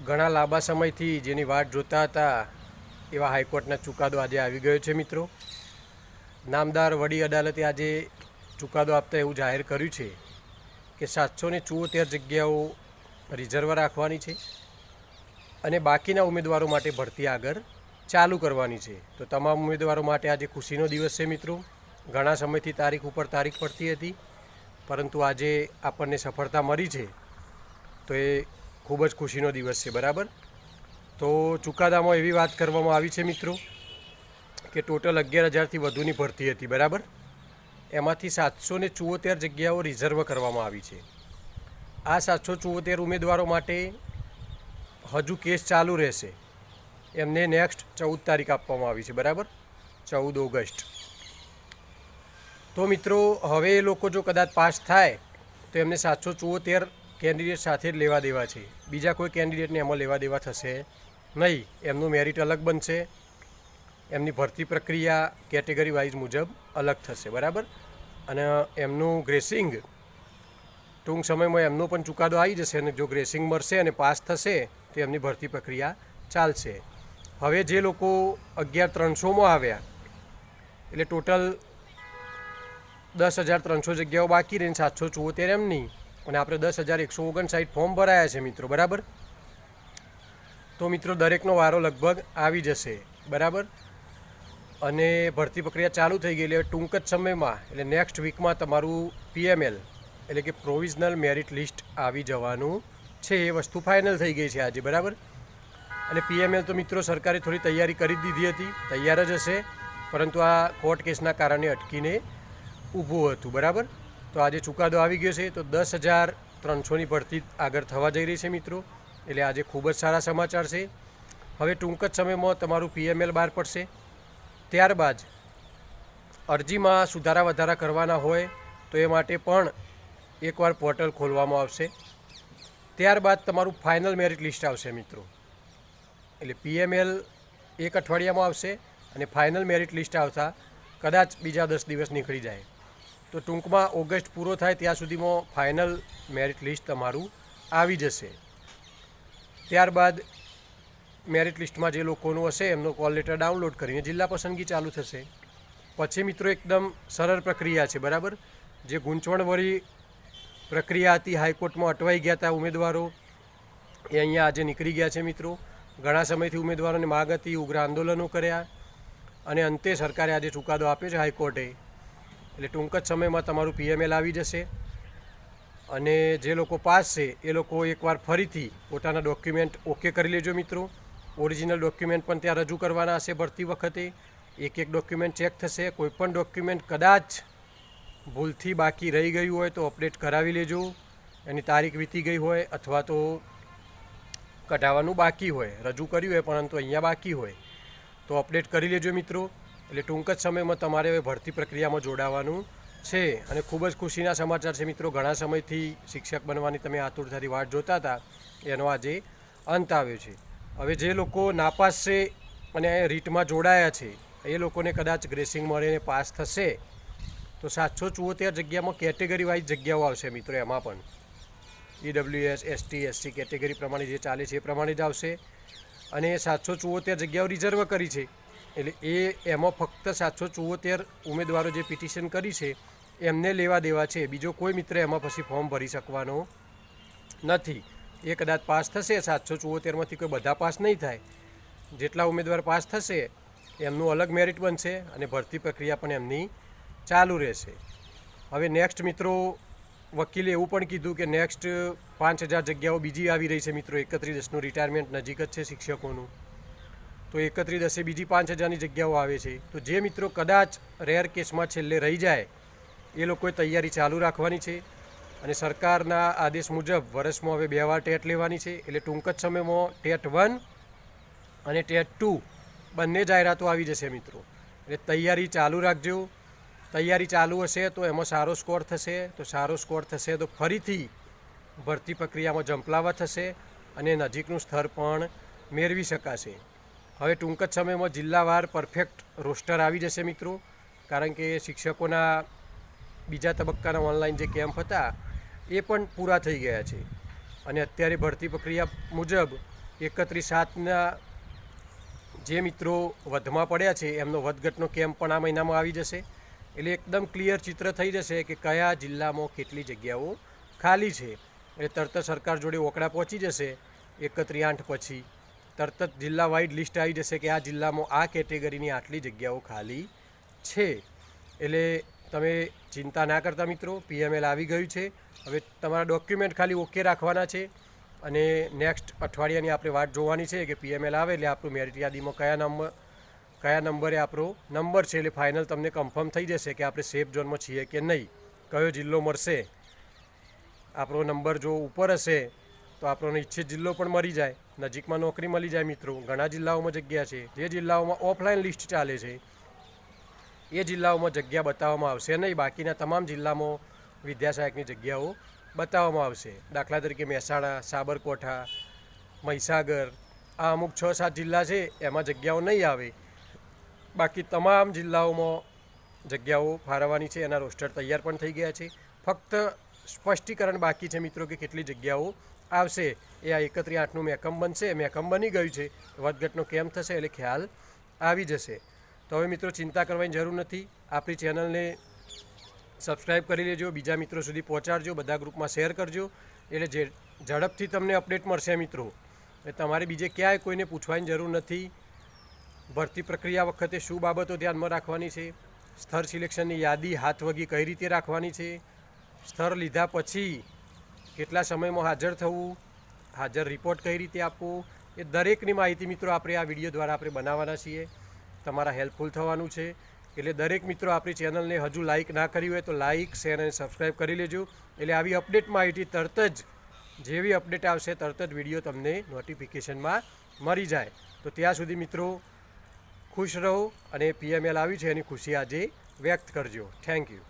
ઘણા લાંબા સમયથી જેની વાટ જોતા હતા એવા હાઈકોર્ટના ચુકાદો આજે આવી ગયો છે મિત્રો. નામદાર વડી અદાલતે આજે ચુકાદો આપતા એવું જાહેર કર્યું છે કે 774 જગ્યાઓ રિઝર્વ રાખવાની છે અને બાકીના ઉમેદવારો માટે ભરતી આગળ ચાલુ કરવાની છે. તો તમામ ઉમેદવારો માટે આજે ખુશીનો દિવસ છે મિત્રો. ઘણા સમયથી તારીખ ઉપર તારીખ પડતી હતી, પરંતુ આજે આપણને સફળતા મળી છે, તો એ ખૂબ જ ખુશીનો દિવસ છે. બરાબર. તો ચુકાદામાં એવી વાત કરવામાં આવી છે મિત્રો કે ટોટલ 11,000થી વધુની ભરતી હતી. બરાબર. એમાંથી 774 જગ્યાઓ રિઝર્વ કરવામાં આવી છે. આ 774 ઉમેદવારો માટે હજુ કેસ ચાલુ રહેશે. એમને નેક્સ્ટ 14 તારીખ આપવામાં આવી છે. બરાબર, 14 ઓગસ્ટ. તો મિત્રો હવે એ લોકો જો કદાચ પાસ થાય તો એમને 774 કેન્ડિડેટ સાથે જ લેવા દેવા છે. બીજા કોઈ કેન્ડિડેટને એમાં લેવા દેવા થશે નહીં. એમનું મેરિટ અલગ બનશે, એમની ભરતી પ્રક્રિયા કેટેગરી વાઇઝ મુજબ અલગ થશે. બરાબર. અને એમનું ગ્રેસિંગ ટૂંક સમયમાં એમનો પણ ચુકાદો આવી જશે, અને જો ગ્રેસિંગ મળશે અને પાસ થશે તો એમની ભરતી પ્રક્રિયા ચાલશે. હવે જે લોકો 11,300માં આવ્યા એટલે ટોટલ 10,300 જગ્યાઓ બાકી રહીને 774 એમની, અને આપણે 10,159 ફોર્મ ભરાયા છે મિત્રો. બરાબર. તો મિત્રો દરેકનો વારો લગભગ આવી જશે. બરાબર. અને ભરતી પ્રક્રિયા ચાલુ થઈ ગઈ એટલે ટૂંક જ સમયમાં એટલે નેક્સ્ટ વીકમાં તમારું PML એટલે કે પ્રોવિઝનલ મેરિટ લિસ્ટ આવી જવાનું છે. એ વસ્તુ ફાઇનલ થઈ ગઈ છે આજે. બરાબર. અને PML તો મિત્રો સરકારે થોડી તૈયારી કરી દીધી હતી, તૈયાર જ હશે, પરંતુ આ કોર્ટ કેસના કારણે અટકીને ઊભું હતું. બરાબર. તો આજે ચુકાદો આવી ગયો છે. તો 10,300ની ભરતી આગળ થવા જઈ રહી છે મિત્રો. એટલે આજે ખૂબ જ સારા સમાચાર છે. હવે ટૂંક જ સમયમાં તમારું PML બહાર પડશે. ત્યારબાદ અરજીમાં સુધારા વધારા કરવાના હોય તો એ માટે પણ એકવાર પોર્ટલ ખોલવામાં આવશે. ત્યારબાદ તમારું ફાઇનલ મેરિટ લિસ્ટ આવશે મિત્રો. એટલે PML એક અઠવાડિયામાં આવશે અને ફાઇનલ મેરિટ લિસ્ટ આવતા કદાચ બીજા 10 દિવસ નીકળી જાય. તો ટૂંકમાં ઓગસ્ટ પૂરો થાય ત્યાં સુધીમાં ફાઇનલ મેરિટ લિસ્ટ તમારું આવી જશે. ત્યારબાદ મેરિટ લિસ્ટમાં જે લોકોનું હશે એમનો કોલ લેટર ડાઉનલોડ કરીને જિલ્લા પસંદગી ચાલુ થશે. પછી મિત્રો એકદમ સરળ પ્રક્રિયા છે. બરાબર. જે ગૂંચવણભરી પ્રક્રિયા હતી, હાઈકોર્ટમાં અટવાઈ ગયા હતા ઉમેદવારો, એ અહીંયા આજે નીકળી ગયા છે મિત્રો. ઘણા સમયથી ઉમેદવારોની માગ હતી, ઉગ્ર આંદોલનો કર્યા, અને અંતે સરકારે આજે ચુકાદો આપ્યો છે હાઈકોર્ટે. એટલે ટૂંક જ સમયમાં તમારું PML આવી જશે. અને જે લોકો પાસ છે એ લોકો એકવાર ફરીથી પોતાના ડોક્યુમેન્ટ ઓકે કરી લેજો મિત્રો. ઓરિજિનલ ડોક્યુમેન્ટ પણ ત્યાં રજૂ કરવાના હશે ભરતી વખતે. એક એક ડોક્યુમેન્ટ ચેક થશે. કોઈપણ ડોક્યુમેન્ટ કદાચ ભૂલથી બાકી રહી ગયું હોય તો અપડેટ કરાવી લેજો. એની તારીખ વીતી ગઈ હોય અથવા તો કઢાવવાનું બાકી હોય, રજૂ કર્યું હોય પરંતુ અહીંયા બાકી હોય તો અપડેટ કરી લેજો મિત્રો. એટલે ટૂંક જ સમયમાં તમારે હવે ભરતી પ્રક્રિયામાં જોડાવાનું છે. અને ખૂબ જ ખુશીના સમાચાર છે મિત્રો. ઘણા સમયથી શિક્ષક બનવાની તમે આતુરતાથી વાટ જોતા હતા, એનો આજે અંત આવ્યો છે. હવે જે લોકો નાપાસ છે અને રીટમાં જોડાયા છે એ લોકોને કદાચ ગ્રેસિંગ મળીને પાસ થશે તો 774 જગ્યામાં કેટેગરી વાઇઝ જગ્યાઓ આવશે મિત્રો. એમાં પણ EWS, ST, SC કેટેગરી પ્રમાણે જે ચાલે છે એ પ્રમાણે જ આવશે. અને 774 જગ્યાઓ રિઝર્વ કરી છે એટલે એમાં ફક્ત 774 ઉમેદવારો જે પિટિશન કરી છે એમને લેવા દેવા છે. બીજો કોઈ મિત્ર એમાં પછી ફોર્મ ભરી શકવાનો નથી. એ કદાચ પાસ થશે 774માંથી, કોઈ બધા પાસ નહીં થાય. જેટલા ઉમેદવાર પાસ થશે એમનું અલગ મેરિટ બનશે અને ભરતી પ્રક્રિયા પણ એમની ચાલુ રહેશે. હવે નેક્સ્ટ મિત્રો વકીલે એવું પણ કીધું કે નેક્સ્ટ 5,000 જગ્યાઓ બીજી આવી રહી છે મિત્રો. 31/10નું રિટાયરમેન્ટ નજીક જ છે શિક્ષકોનું, તો 31/10 બીજી 5,000ની જગ્યાઓ આવે છે. તો જે મિત્રો કદાચ રેર કેસમાં છેલ્લે રહી જાય એ લોકોએ તૈયારી ચાલુ રાખવાની છે. અને સરકારના આદેશ મુજબ વર્ષમાં હવે 2 વાર ટેટ લેવાની છે. એટલે ટૂંક જ સમયમાં ટેટ 1 અને ટેટ 2 બંને જાહેરાતો આવી જશે મિત્રો. એટલે તૈયારી ચાલુ રાખજો. તૈયારી ચાલુ હશે તો એમાં સારો સ્કોર થશે, તો સારો સ્કોર થશે તો ફરીથી ભરતી પ્રક્રિયામાં ઝંપલાવા થશે અને નજીકનું સ્તર પણ મેળવી શકાશે. હવે ટૂંક જ સમયમાં જિલ્લાવાર પરફેક્ટ રોસ્ટર આવી જશે મિત્રો. કારણ કે શિક્ષકોના બીજા તબક્કાના ઓનલાઈન જે કેમ્પ હતા એ પણ પૂરા થઈ ગયા છે અને અત્યારે ભરતી પ્રક્રિયા મુજબ 31/7ના જે મિત્રો વધમાં પડ્યા છે એમનો વધઘટનો કેમ્પ પણ આ મહિનામાં આવી જશે. એટલે એકદમ ક્લિયર ચિત્ર થઈ જશે કે કયા જિલ્લામાં કેટલી જગ્યાઓ ખાલી છે. એટલે તરત જ સરકાર જોડે ઓકળા પહોંચી જશે 31/8 પછી. તરત જ જિલ્લા વાઇડ લિસ્ટ આવી જશે કે આ જિલ્લામાં આ કેટેગરીની આટલી જગ્યાઓ ખાલી છે. એટલે તમે ચિંતા ના કરતા મિત્રો, PML આવી ગયું છે. હવે તમારા ડોક્યુમેન્ટ ખાલી ઓકે રાખવાના છે અને નેક્સ્ટ અઠવાડિયાની આપણે વાટ જોવાની છે કે PML આવે એટલે આપણું મેરિટ યાદીમાં કયા નંબરે આપણો નંબર છે. એટલે ફાઇનલ તમને કન્ફર્મ થઈ જશે કે આપણે સેફ ઝોનમાં છીએ કે નહીં, કયો જિલ્લો મળશે. આપણો નંબર જો ઉપર હશે તો આપણને ઈચ્છિત જિલ્લો પણ મળી જાય, નજીકમાં નોકરી મળી જાય મિત્રો. ઘણા જિલ્લાઓમાં જગ્યા છે. જે જિલ્લાઓમાં ઓફલાઈન લિસ્ટ ચાલે છે એ જિલ્લાઓમાં જગ્યા બતાવવામાં આવશે નહીં. બાકીના તમામ જિલ્લામાં વિદ્યાસહાયકની જગ્યાઓ બતાવવામાં આવશે. દાખલા તરીકે મહેસાણા, સાબરકાંઠા, મહીસાગર, આ અમુક 6-7 જિલ્લા છે એમાં જગ્યાઓ નહીં આવે. બાકી તમામ જિલ્લાઓમાં જગ્યાઓ ફાળવવાની છે. એના રોસ્ટર તૈયાર પણ થઈ ગયા છે. ફક્ત સ્પષ્ટીકરણ બાકી છે મિત્રો કે કેટલી જગ્યાઓ આવશે. એ આ 31/8નું મેકમ બનશે. મેકમ બની ગયું છે, વધઘટનો કેમ્પ થશે એટલે ખ્યાલ આવી જશે. તો હવે મિત્રો ચિંતા કરવાની જરૂર નથી. આપણી ચેનલને સબસ્ક્રાઈબ કરી લેજો, બીજા મિત્રો સુધી પહોંચાડજો, બધા ગ્રુપમાં શેર કરજો. એટલે જે ઝડપથી તમને અપડેટ મળશે મિત્રો. એ તમારે બીજે ક્યાંય કોઈને પૂછવાની જરૂર નથી. ભરતી પ્રક્રિયા વખતે શું બાબતો ધ્યાનમાં રાખવાની છે, સ્થળ સિલેક્શનની યાદી હાથવગી કઈ રીતે રાખવાની છે, સ્થળ લીધા પછી કેટલા સમયમાં હાજર થવું, હાજર રિપોર્ટ કઈ રીતે આપવો, એ દરેકની માહિતી મિત્રો આપણે આ વિડીયો દ્વારા આપણે બનાવવાના છીએ. તમારા હેલ્પફુલ થવાનું છે. એટલે દરેક મિત્રો આપણી ચેનલને હજુ લાઇક ના કરી હોય તો લાઇક, શેર અને સબસ્ક્રાઈબ કરી લેજો. એટલે આવી અપડેટ માહિતી તરત જ જેવી અપડેટ આવશે તરત જ વિડીયો તમને નોટિફિકેશનમાં મળી જાય. તો ત્યાં સુધી મિત્રો ખુશ રહો અને PML આવ્યું છે એની ખુશી આજે વ્યક્ત કરજો. Thank you.